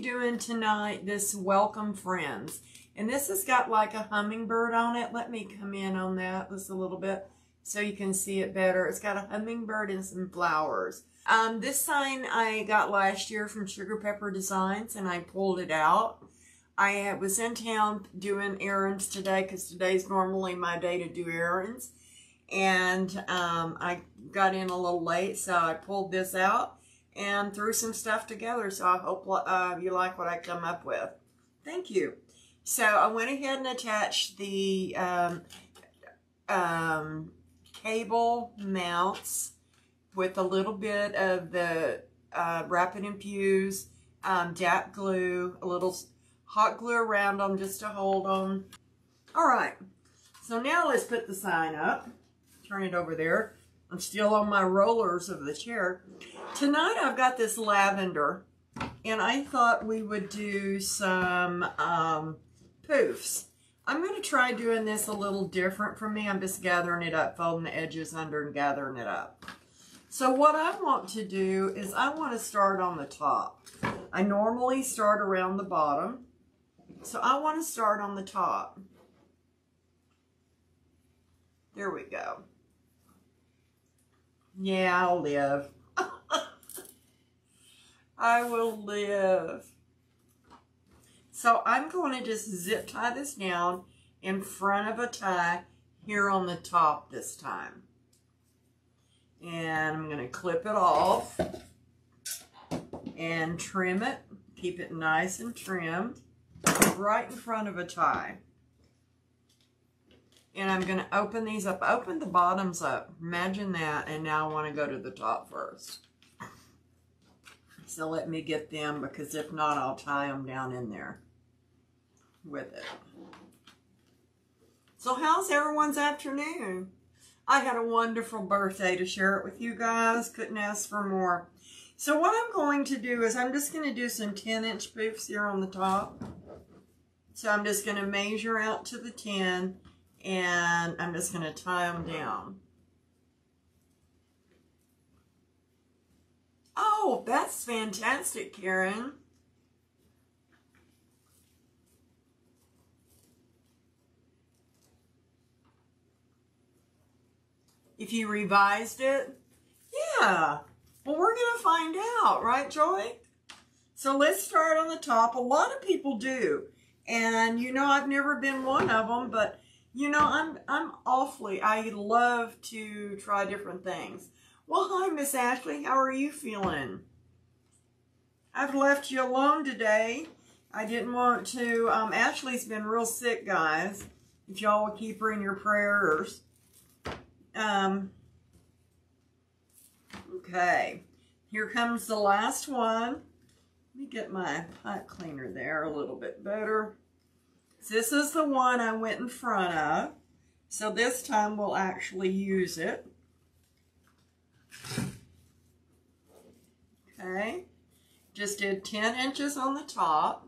be doing tonight this Welcome Friends. And this has got like a hummingbird on it. Let me come in on that just a little bit so you can see it better. It's got a hummingbird and some flowers. This sign I got last year from Sugar Pepper Designs, and I pulled it out. I was in town doing errands today because today's normally my day to do errands. And I got in a little late, so I pulled this out and threw some stuff together. So I hope you like what I come up with. Thank you. So I went ahead and attached the cable mounts with a little bit of the Rapid Infuse DAP glue, a little hot glue around them just to hold them. All right, so now let's put the sign up. Turn it over there. I'm still on my rollers of the chair. Tonight I've got this lavender, and I thought we would do some poofs. I'm going to try doing this a little different from me. I'm just gathering it up, folding the edges under and gathering it up. So what I want to do is I want to start on the top. I normally start around the bottom. So I want to start on the top. There we go. Yeah, I'll live. I will live. So I'm going to just zip tie this down in front of a tie here on the top this time. And I'm going to clip it off and trim it. Keep it nice and trimmed right in front of a tie. And I'm going to open these up. Open the bottoms up. Imagine that. And now I want to go to the top first. So let me get them, because if not, I'll tie them down in there with it. So how's everyone's afternoon? I had a wonderful birthday to share it with you guys. Couldn't ask for more. So what I'm going to do is I'm just going to do some 10-inch poofs here on the top. So I'm just going to measure out to the 10, and I'm just going to tie them down. Oh, that's fantastic, Karen. If you revised it, yeah. Well, we're going to find out, right, Joy? So let's start on the top. A lot of people do. And, you know, I've never been one of them, but, you know, I love to try different things. Well, hi, Miss Ashley. How are you feeling? I've left you alone today. I didn't want to. Ashley's been real sick, guys. If y'all will keep her in your prayers. Okay, here comes the last one. Let me get my pipe cleaner there a little bit better. This is the one I went in front of. So this time we'll actually use it. Okay, just did 10 inches on the top.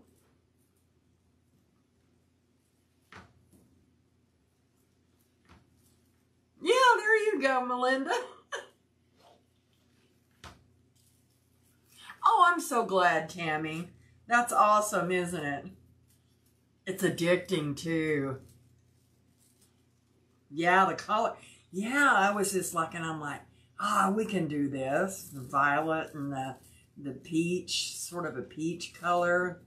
Yeah, there you go, Melinda. Oh, I'm so glad, Tammy. That's awesome, isn't it? It's addicting, too. Yeah, the color. Yeah, I was just looking, I'm like, we can do this. The violet and the peach, sort of a peach color.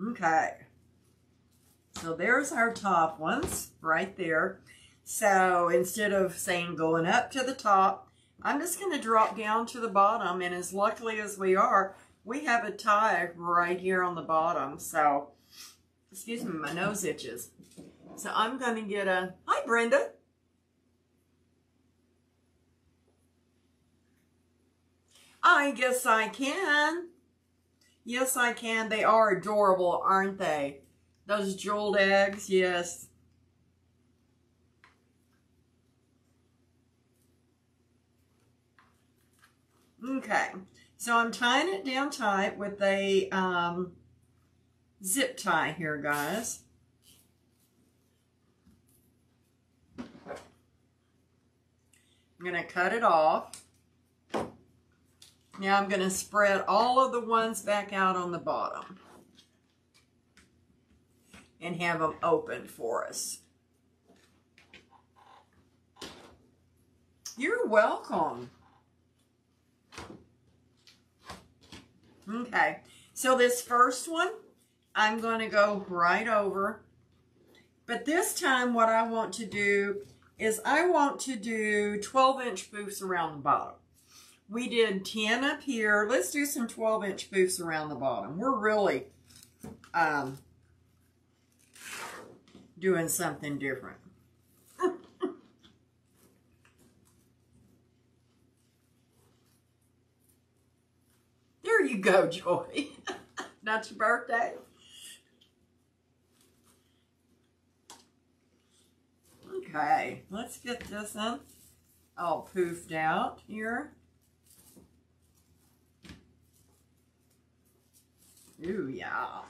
Okay. So there's our top ones right there. So instead of saying going up to the top, I'm just going to drop down to the bottom. And as luckily as we are, we have a tie right here on the bottom. So, excuse me, my nose itches. So I'm going to get a, hi Brenda. I guess I can. Yes, I can. They are adorable, aren't they? Those jeweled eggs, yes. Okay, so I'm tying it down tight with a zip tie here, guys. I'm going to cut it off. Now I'm going to spread all of the ones back out on the bottom and have them open for us. You're welcome. Okay, so this first one, I'm going to go right over. But this time what I want to do is I want to do 12-inch poofs around the bottom. We did 10 up here. Let's do some 12-inch poofs around the bottom. We're really doing something different. There you go, Joy. That's your birthday. Okay, let's get this one all poofed out here. Ooh, yeah.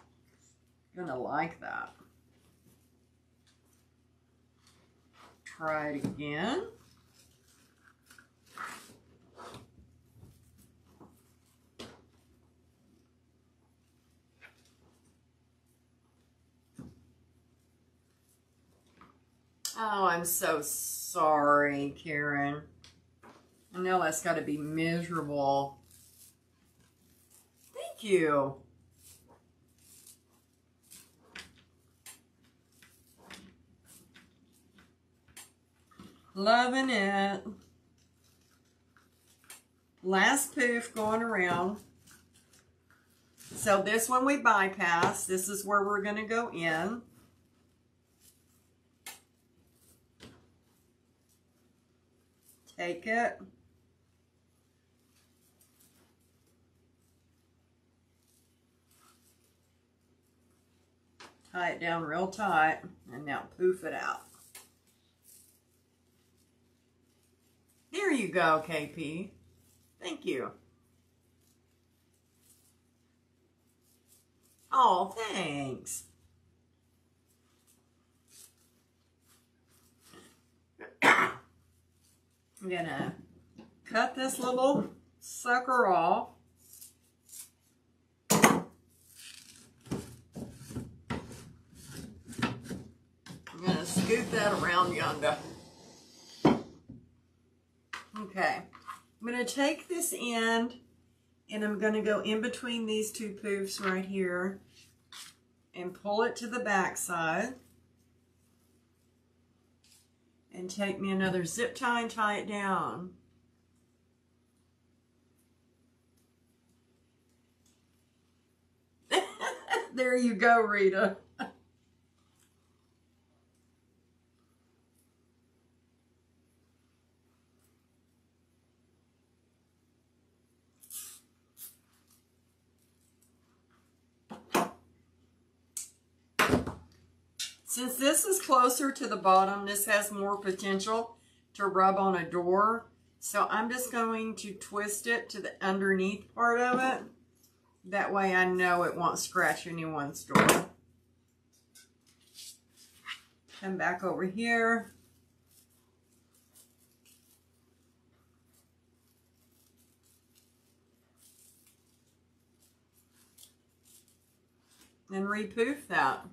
Gonna like that. Try it again. Oh, I'm so sorry, Karen. I know that's got to be miserable. Thank you. Loving it. Last poof going around. So this one we bypass. This is where we're going to go in. Take it. Tie it down real tight and now poof it out. There you go, KP. Thank you. Oh, thanks. I'm gonna cut this little sucker off. I'm gonna scoot that around yonder. Okay, I'm gonna take this end and I'm gonna go in between these two poofs right here and pull it to the back side. And take me another zip tie and tie it down. There you go, Rita. Since this is closer to the bottom, this has more potential to rub on a door. So I'm just going to twist it to the underneath part of it. That way I know it won't scratch anyone's door. Come back over here. And repoof that.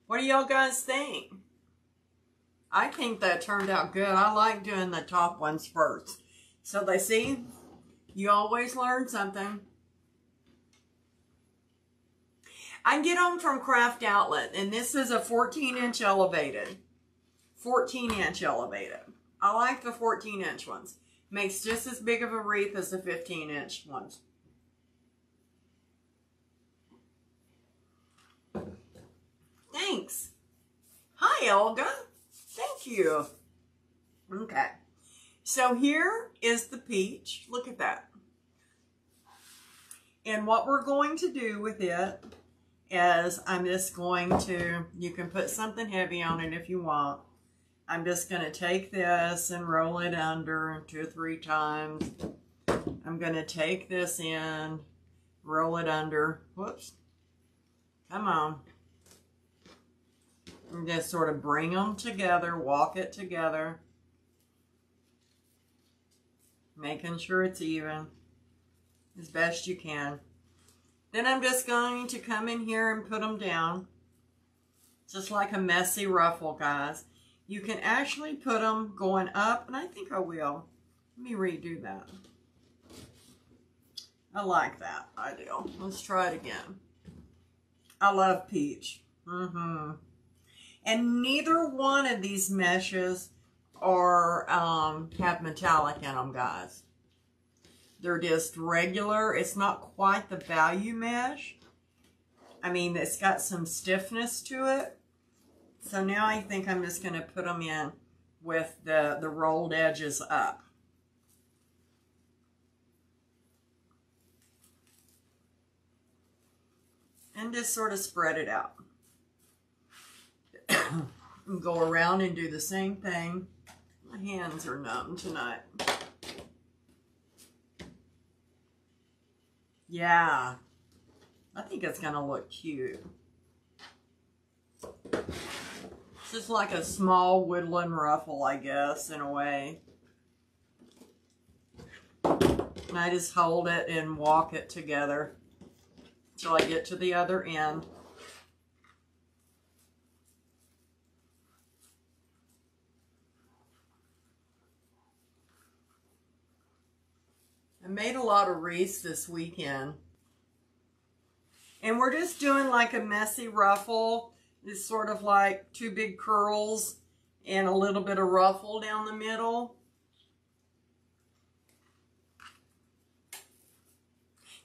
What do y'all guys think? I think that turned out good. I like doing the top ones first. So they see, you always learn something. I get them from Craft Outlet, and this is a 14-inch elevated. 14-inch elevated. I like the 14-inch ones. Makes just as big of a wreath as the 15-inch ones. Thanks. Hi, Olga. Thank you. Okay. So here is the peach. Look at that. And what we're going to do with it is I'm just going to, you can put something heavy on it if you want. I'm just going to take this and roll it under 2 or 3 times. I'm going to take this in, roll it under. Whoops. Come on. And just sort of bring them together, walk it together. Making sure it's even. as best you can. Then I'm just going to come in here and put them down, just like a messy ruffle, guys. You can actually put them going up, and I think I will. Let me redo that. I like that idea. Let's try it again. I love peach. And neither one of these meshes are have metallic in them, guys. They're just regular. It's not quite the value mesh. I mean, it's got some stiffness to it. So now I think I'm just going to put them in with the rolled edges up. And just sort of spread it out. And go around and do the same thing. My hands are numb tonight. Yeah, I think it's going to look cute. It's just like a small woodland ruffle, I guess, in a way. And I just hold it and walk it together until I get to the other end. I made a lot of wreaths this weekend. And we're just doing like a messy ruffle. It's sort of like two big curls and a little bit of ruffle down the middle.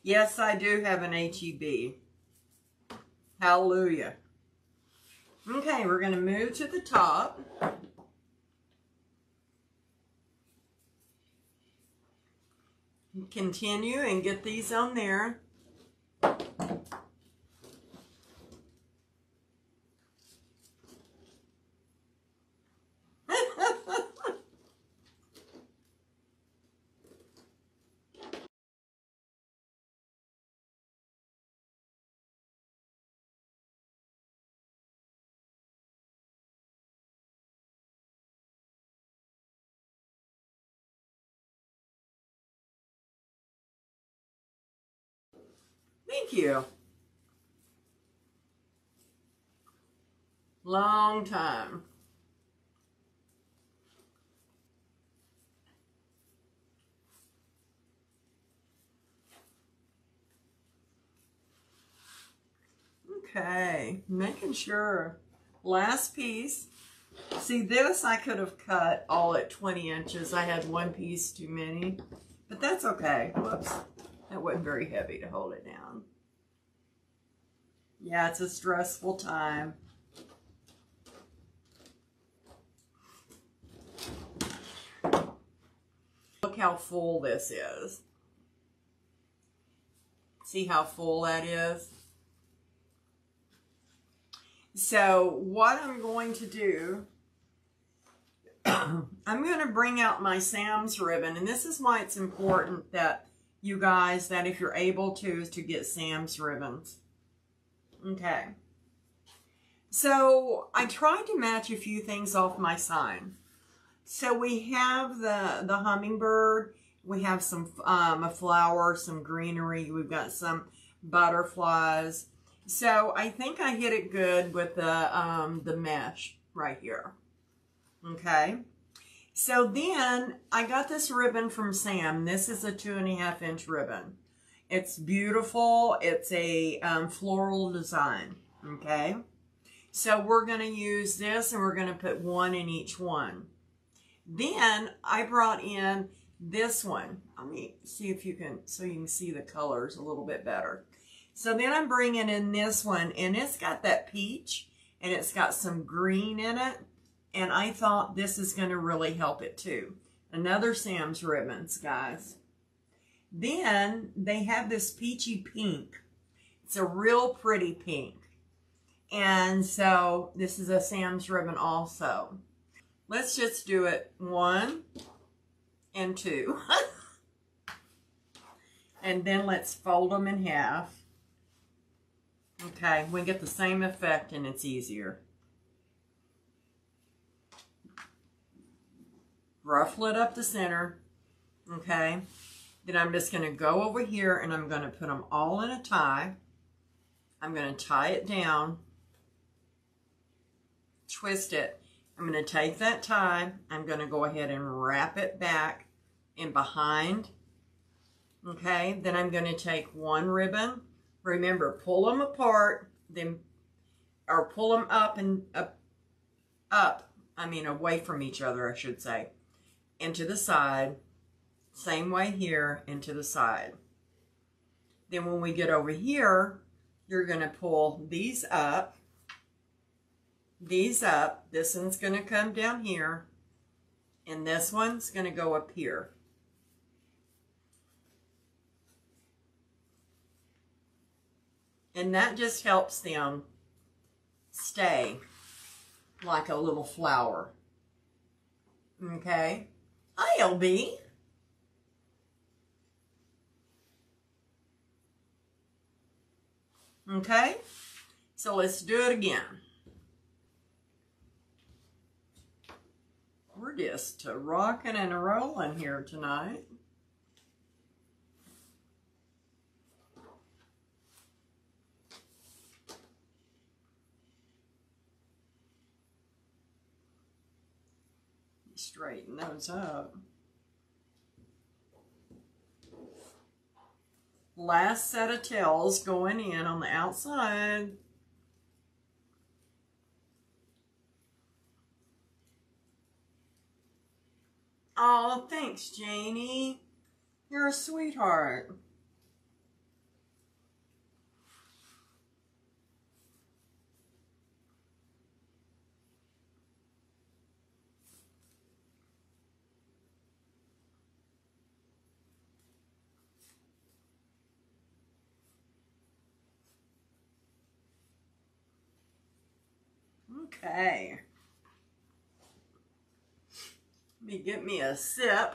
Yes, I do have an HEB. Hallelujah. Okay, we're going to move to the top. Continue and get these on there. Thank you. Long time. Okay, making sure. Last piece. See, this I could have cut all at 20 inches. I had one piece too many, but that's okay. Whoops. That wasn't very heavy to hold it down. Yeah, it's a stressful time. Look how full this is. See how full that is? So what I'm going to do, I'm going to bring out my Sam's ribbon. And this is why it's important that you guys, that if you're able to, is to get Sam's ribbons. Okay. So I tried to match a few things off my sign. So we have the hummingbird. We have some a flower, some greenery. We've got some butterflies. So I think I hit it good with the mesh right here. Okay. So then I got this ribbon from Sam. This is a 2.5 inch ribbon. It's beautiful. It's a floral design. Okay. So we're going to use this and we're going to put one in each one. Then I brought in this one. Let me see if you can, so you can see the colors a little bit better. So then I'm bringing in this one, and it's got that peach, and it's got some green in it, and I thought this is going to really help it too. Another Sam's ribbons, guys. Then they have this peachy pink. It's a real pretty pink. And so this is a Sam's ribbon also. Let's just do it 1 and 2. And then let's fold them in half. Okay, we get the same effect and it's easier. Ruffle it up the center. Okay. Then I'm just going to go over here and I'm going to put them all in a tie. I'm going to tie it down, twist it. I'm going to take that tie. I'm going to go ahead and wrap it back in behind. Okay, then I'm going to take one ribbon. Remember, pull them apart, then, or pull them up and up. I mean, away from each other, I should say. Into the side. Same way here, into the side. Then when we get over here, you're going to pull these up. These up. This one's going to come down here. And this one's going to go up here. And that just helps them stay like a little flower. Okay? Hi, LB. Okay? So let's do it again. We're just rocking and rolling here tonight. Straighten those up. Last set of tails going in on the outside. Oh, thanks, Janie. You're a sweetheart. Okay. Let me get me a sip.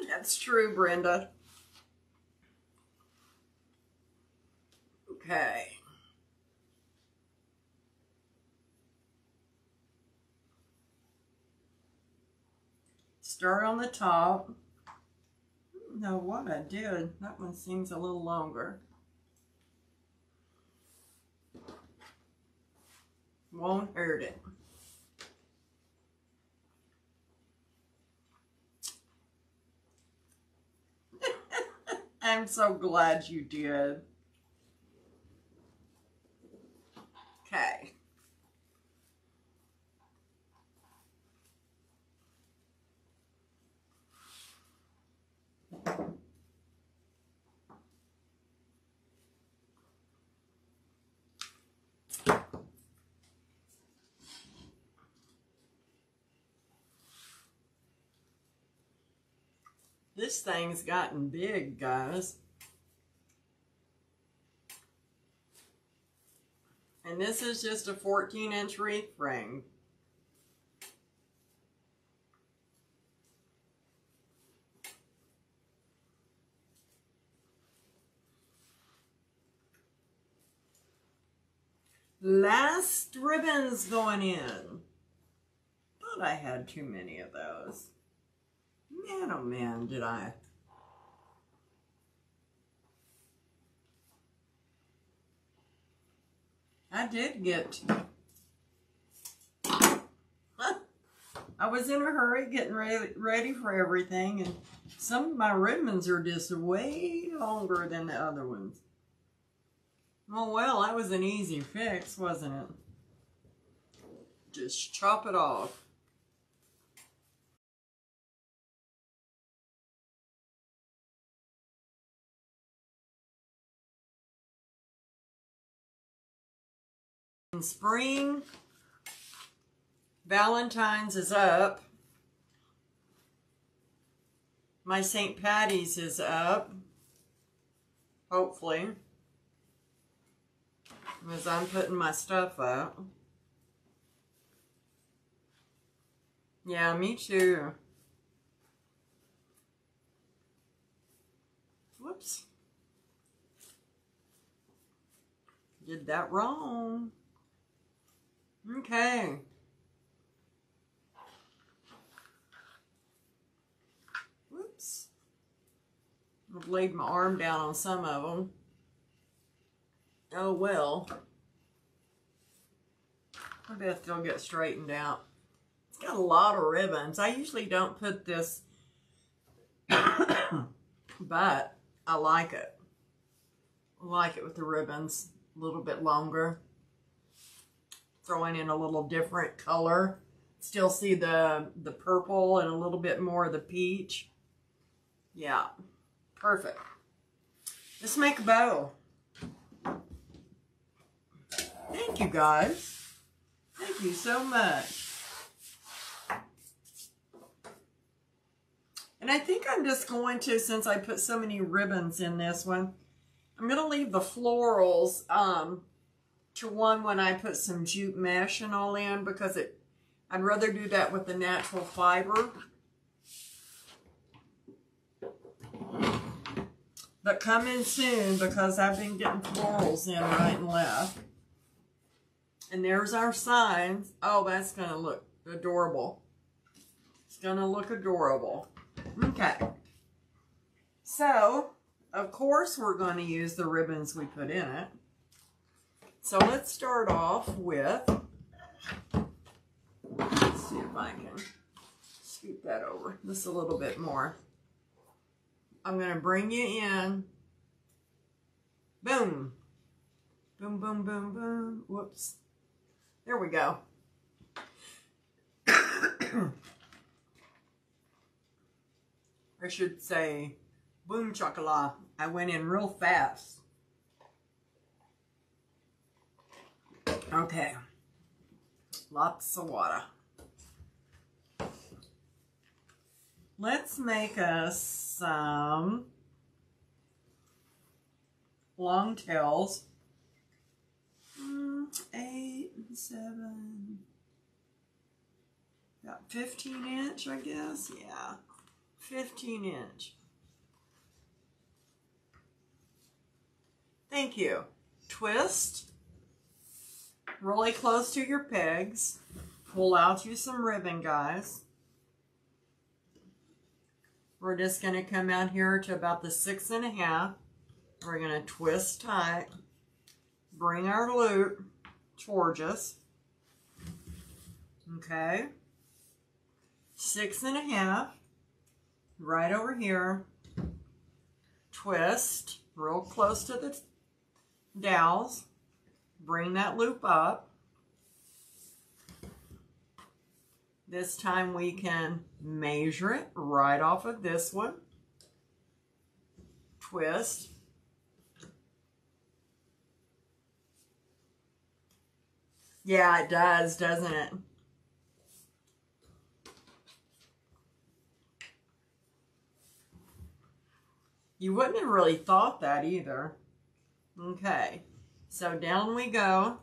That's true, Brenda. Okay. Start on the top. No, what I did, that one seems a little longer. Won't hurt it. I'm so glad you did. Okay. This thing's gotten big, guys. And this is just a 14-inch wreath ring. Last ribbons going in. Thought I had too many of those. Man, oh man, did I. I did get... I was in a hurry getting ready for everything, and some of my ribbons are just way longer than the other ones. Oh well, that was an easy fix, wasn't it? Just chop it off. In spring, Valentine's is up. My St. Patty's is up. Hopefully. As I'm putting my stuff up. Yeah, me too. Whoops. Did that wrong. Okay. Whoops. I've laid my arm down on some of them. Oh well. I bet they'll get straightened out. It's got a lot of ribbons. I usually don't put this, but I like it. I like it with the ribbons a little bit longer. Throwing in a little different color. Still see the purple and a little bit more of the peach. Yeah, perfect. Let's make a bow. Thank you guys. Thank you so much. And I think I'm just going to, since I put so many ribbons in this one, I'm going to leave the florals to one when I put some jute mesh and all in, because I'd rather do that with the natural fiber. But come in soon, because I've been getting florals in right and left. And there's our signs. Oh, that's going to look adorable. It's going to look adorable. Okay. So, of course, we're going to use the ribbons we put in it. So let's start off with, let's see if I can scoop that over just a little bit more. I'm going to bring you in. Boom. Boom, boom, boom, boom. Whoops. There we go. I should say, boom chocolate. I went in real fast. Okay. Lots of water. Let's make us some long tails. 8, 7, about 15 inch, I guess. Yeah, 15 inch. Thank you. Twist really close to your pegs. Pull out you some ribbon, guys. We're just going to come out here to about the 6.5. We're going to twist tight. Bring our loop towards us. Okay. 6.5. Right over here. Twist real close to the dowels. Bring that loop up. This time we can measure it right off of this one. Twist. Yeah, it does, doesn't it? You wouldn't have really thought that either. Okay, so down we go.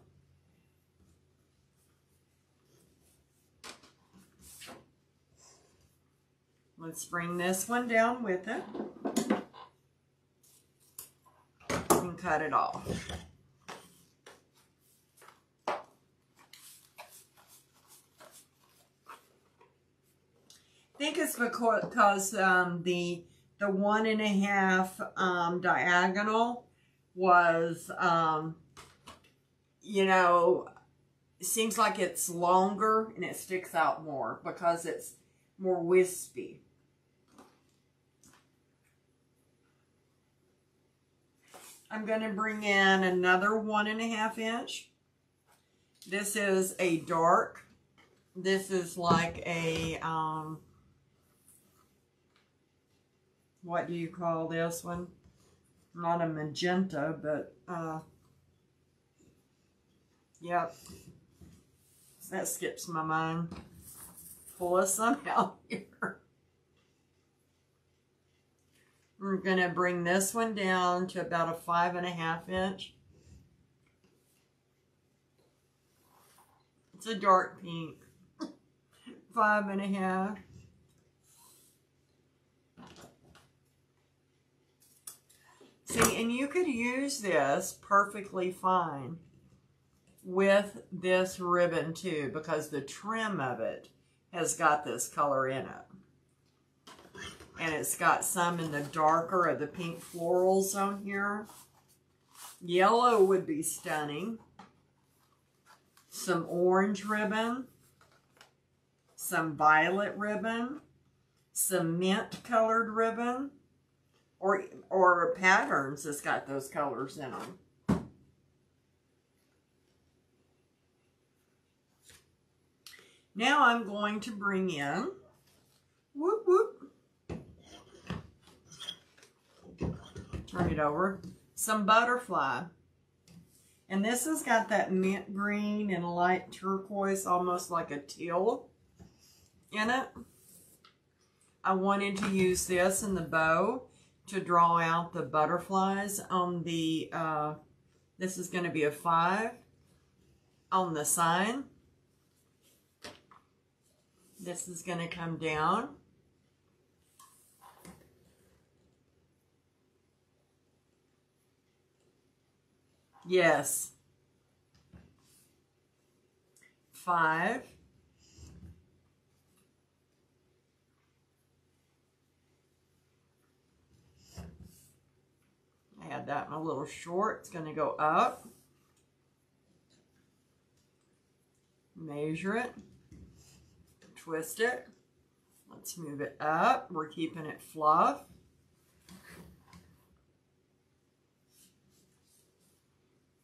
Let's bring this one down with it and cut it off. I think it's because the 1.5 diagonal was, you know, it seems like it's longer and it sticks out more because it's more wispy. I'm going to bring in another 1.5 inch. This is a dark. This is like a, what do you call this one? Not a magenta, but, yep. That skips my mind. Pull us some out here. We're going to bring this one down to about a 5.5 inch. It's a dark pink. 5.5. See, and you could use this perfectly fine with this ribbon too, because the trim of it has got this color in it. And it's got some in the darker of the pink florals on here. Yellow would be stunning. Some orange ribbon. Some violet ribbon. Some mint colored ribbon. Or patterns that's got those colors in them. Now I'm going to bring in, whoop, whoop, turn it over, some butterfly. And this has got that mint green and light turquoise, almost like a teal in it. I wanted to use this in the bow to draw out the butterflies on the, this is going to be a 5 on the sign. This is going to come down. Yes. 5. I had that in a little short. It's going to go up. Measure it. Twist it. Let's move it up. We're keeping it fluff.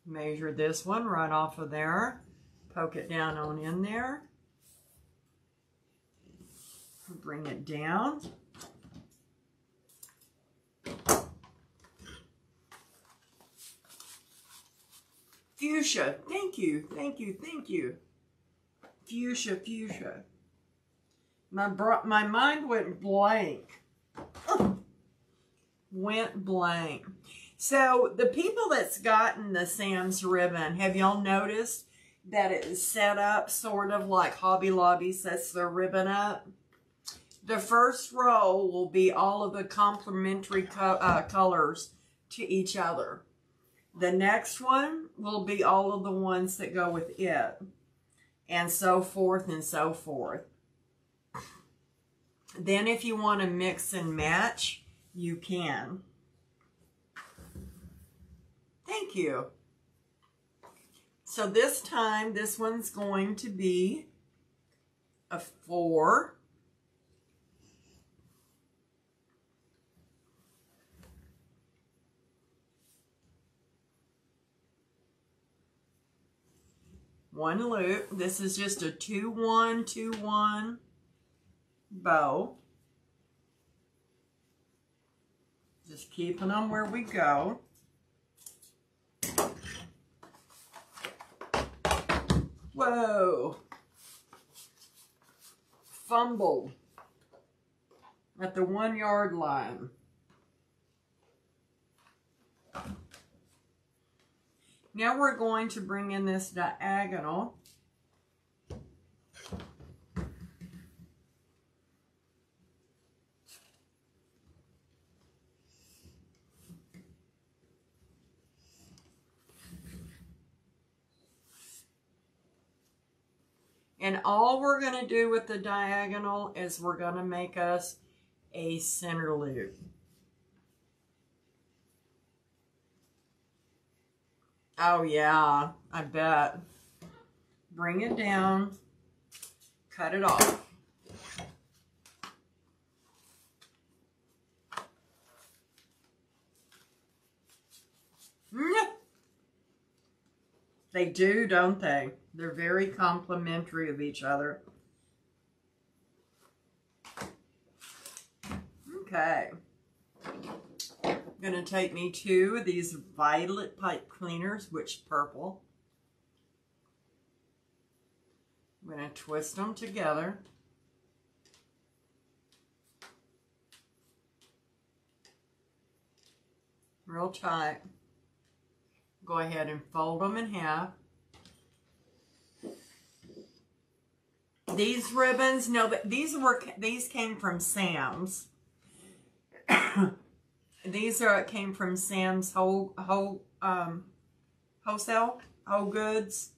Measure this one right off of there. Poke it down on in there. Bring it down. Fuchsia. Thank you. Thank you. Thank you. Fuchsia. Fuchsia. My mind went blank. Went blank. So the people that's gotten the Sam's ribbon, have y'all noticed that it is set up sort of like Hobby Lobby sets their ribbon up? The first row will be all of the complementary colors to each other. The next one will be all of the ones that go with it. And so forth and so forth. Then if you want to mix and match, you can. Thank you. So this time, this one's going to be a 4. One loop. This is just a 2-1, 2-1 bow. Just keeping them where we go. Whoa. Fumbled at the 1 yard line. Now we're going to bring in this diagonal. And all we're going to do with the diagonal is we're going to make us a center loop. Oh yeah, I bet. Bring it down, cut it off. They do, don't they? They're very complementary of each other. Okay. I'm going to take me 2 of these violet pipe cleaners, which purple. I'm going to twist them together. Real tight. Go ahead and fold them in half. These ribbons, no, these came from Sam's. These came from Sam's wholesale, Whole Goods.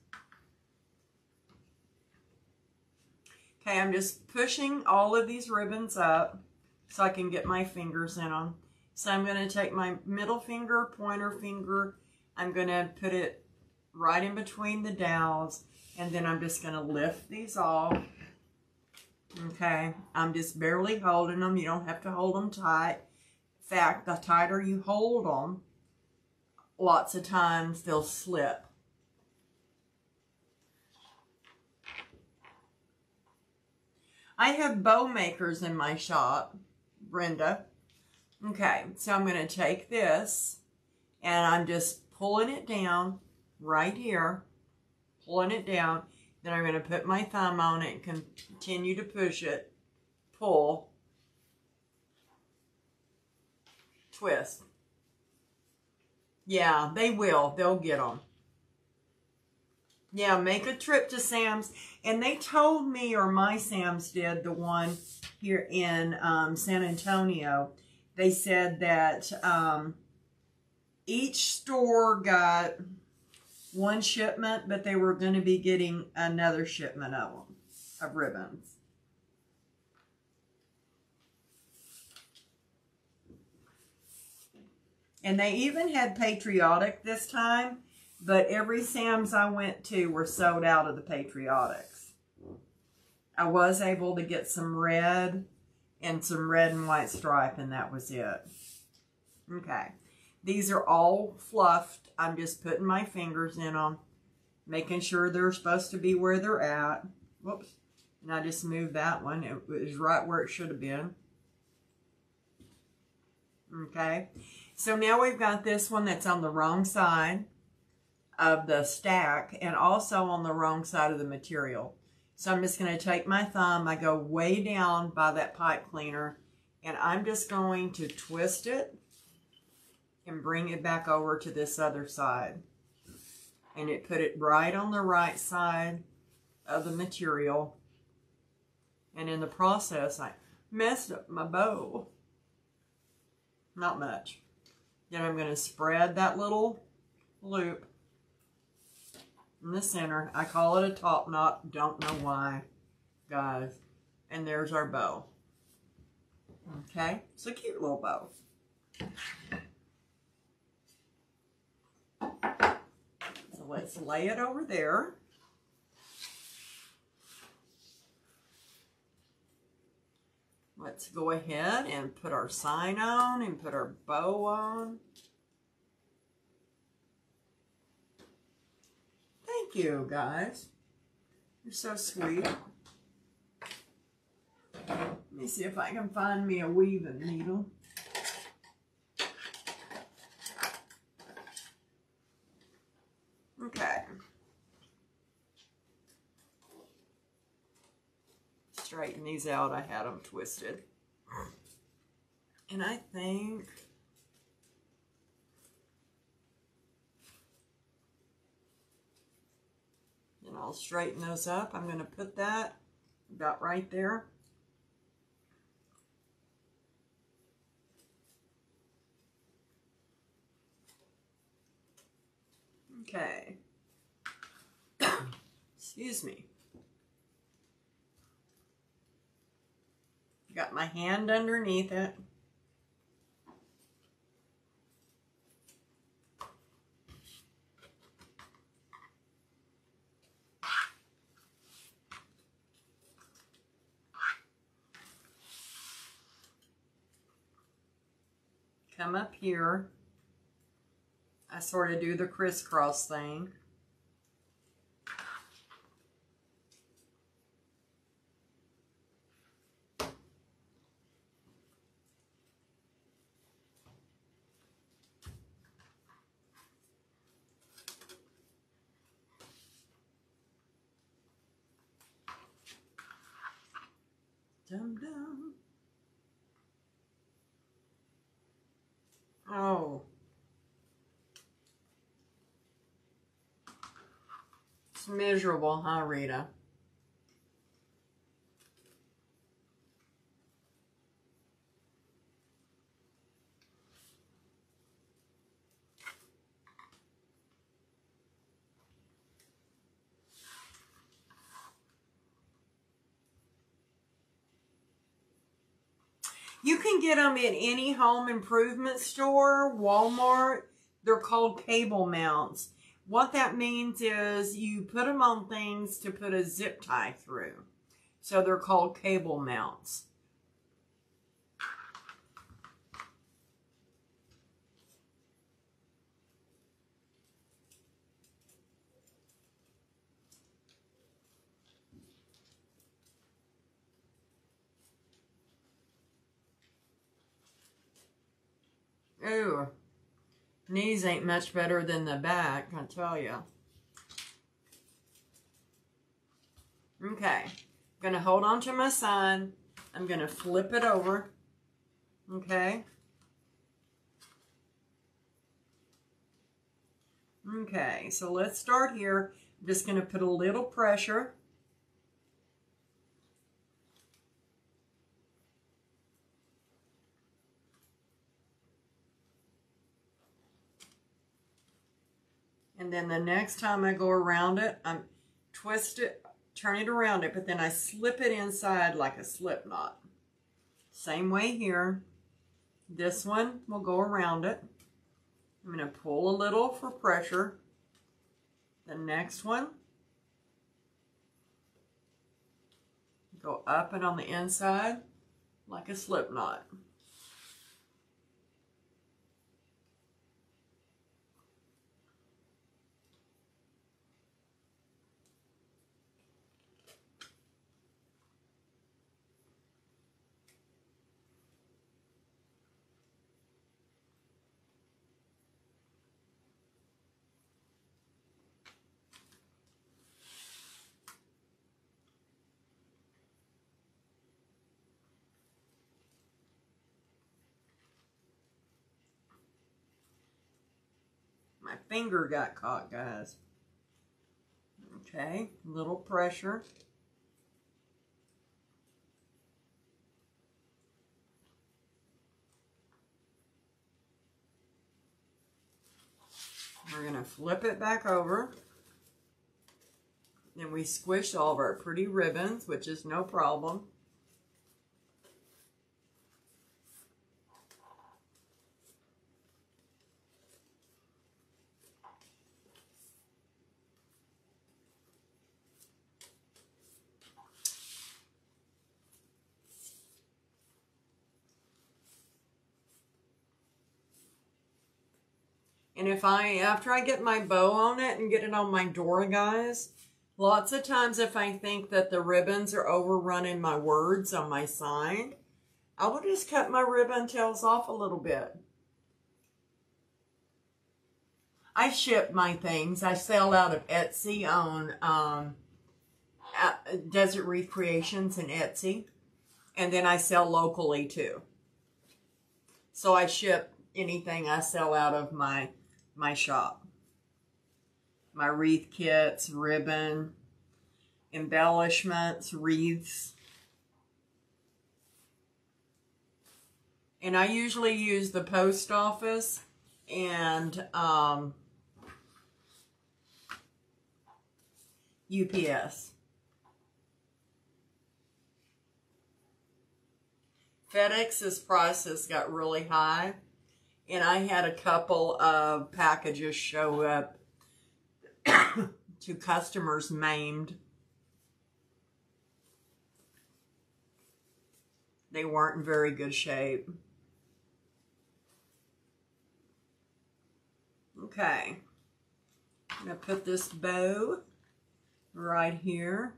Okay, I'm just pushing all of these ribbons up so I can get my fingers in them. So I'm going to take my middle finger, pointer finger, I'm going to put it right in between the dowels, and then I'm just going to lift these off. Okay, I'm just barely holding them. You don't have to hold them tight. In fact, the tighter you hold them, lots of times they'll slip. I have bow makers in my shop, Brenda. Okay, so I'm going to take this and I'm just pulling it down right here, pulling it down. Then I'm going to put my thumb on it and continue to push it, pull, twist. Yeah, they will. They'll get them. Yeah, make a trip to Sam's. And they told me, or my Sam's did, the one here in San Antonio. They said that each store got one shipment, but they were going to be getting another shipment of them, of ribbons. And they even had patriotic this time, but every Sam's I went to were sold out of the patriotics. I was able to get some red and some red and white stripe, and that was it. Okay. These are all fluffed. I'm just putting my fingers in them, making sure they're supposed to be where they're at. Whoops. And I just moved that one. It was right where it should have been. Okay. So now we've got this one that's on the wrong side of the stack and also on the wrong side of the material. So I'm just going to take my thumb. I go way down by that pipe cleaner, and I'm just going to twist it and bring it back over to this other side. And it put it right on the right side of the material. And in the process, I messed up my bow. Not much. Then I'm going to spread that little loop in the center. I call it a top knot. Don't know why, guys. And there's our bow. Okay? It's a cute little bow. So let's lay it over there. Let's go ahead and put our sign on and put our bow on. Thank you, guys. You're so sweet. Let me see if I can find me a weaving needle. Okay. Straighten these out. I had them twisted. And I think and I'll straighten those up. I'm going to put that about right there. Okay. Excuse me. Got my hand underneath it. Come up here. I sort of do the crisscross thing. Dum dum. Oh. It's miserable, huh, Rita? You can get them in any home improvement store, Walmart. They're called cable mounts. What that means is you put them on things to put a zip tie through. So they're called cable mounts. Ooh, knees ain't much better than the back, I tell you. Okay, I'm going to hold on to my sign. I'm going to flip it over. Okay. Okay, so let's start here. I'm just going to put a little pressure. And then the next time I go around it, I twist it, turn it around it, but then I slip it inside like a slip knot. Same way here. This one will go around it. I'm going to pull a little for pressure. The next one, go up and on the inside like a slip knot. My finger got caught, guys. Okay, a little pressure. We're going to flip it back over. Then we squish all of our pretty ribbons, which is no problem. And after I get my bow on it and get it on my door, guys, lots of times if I think that the ribbons are overrunning my words on my sign, I will just cut my ribbon tails off a little bit. I ship my things. I sell out of Etsy on Desert Wreath Creations and Etsy. And then I sell locally too. So I ship anything I sell out of my shop. My wreath kits, ribbon, embellishments, wreaths. And I usually use the post office and UPS. FedEx's prices got really high, and I had a couple of packages show up to customers maimed. They weren't in very good shape. Okay, I'm going to put this bow right here.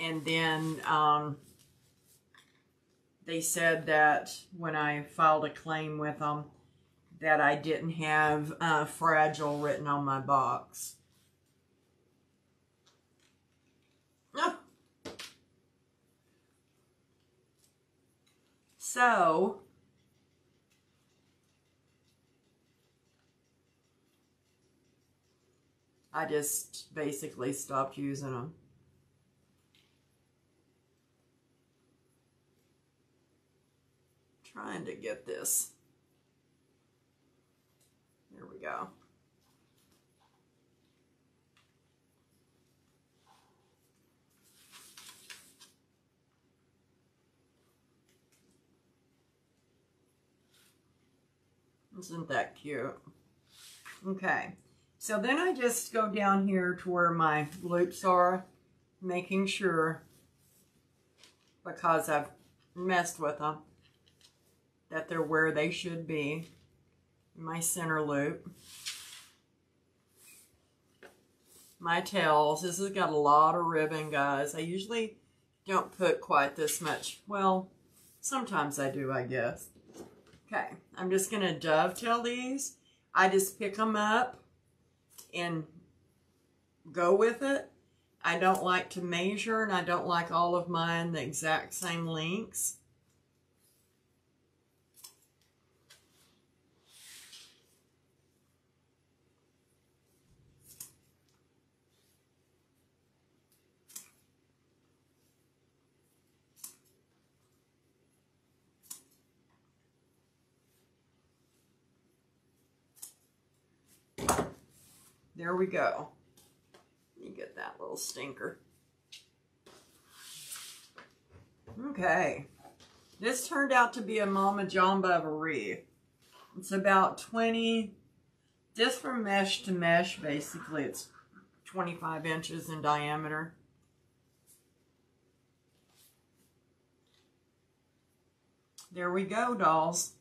And then they said that when I filed a claim with them that I didn't have fragile written on my box. Oh. So I just basically stopped using them. Trying to get this. There we go. Isn't that cute? Okay, so then I just go down here to where my loops are, making sure, because I've messed with them, that they're where they should be. My center loop. My tails. This has got a lot of ribbon, guys. I usually don't put quite this much. Well, sometimes I do, I guess. Okay, I'm just going to dovetail these. I just pick them up and go with it. I don't like to measure, and I don't like all of mine the exact same lengths. There we go. Let me get that little stinker. Okay. This turned out to be a Mama Jamba of a wreath. It's about 20, just from mesh to mesh, basically, it's 25 inches in diameter. There we go, dolls.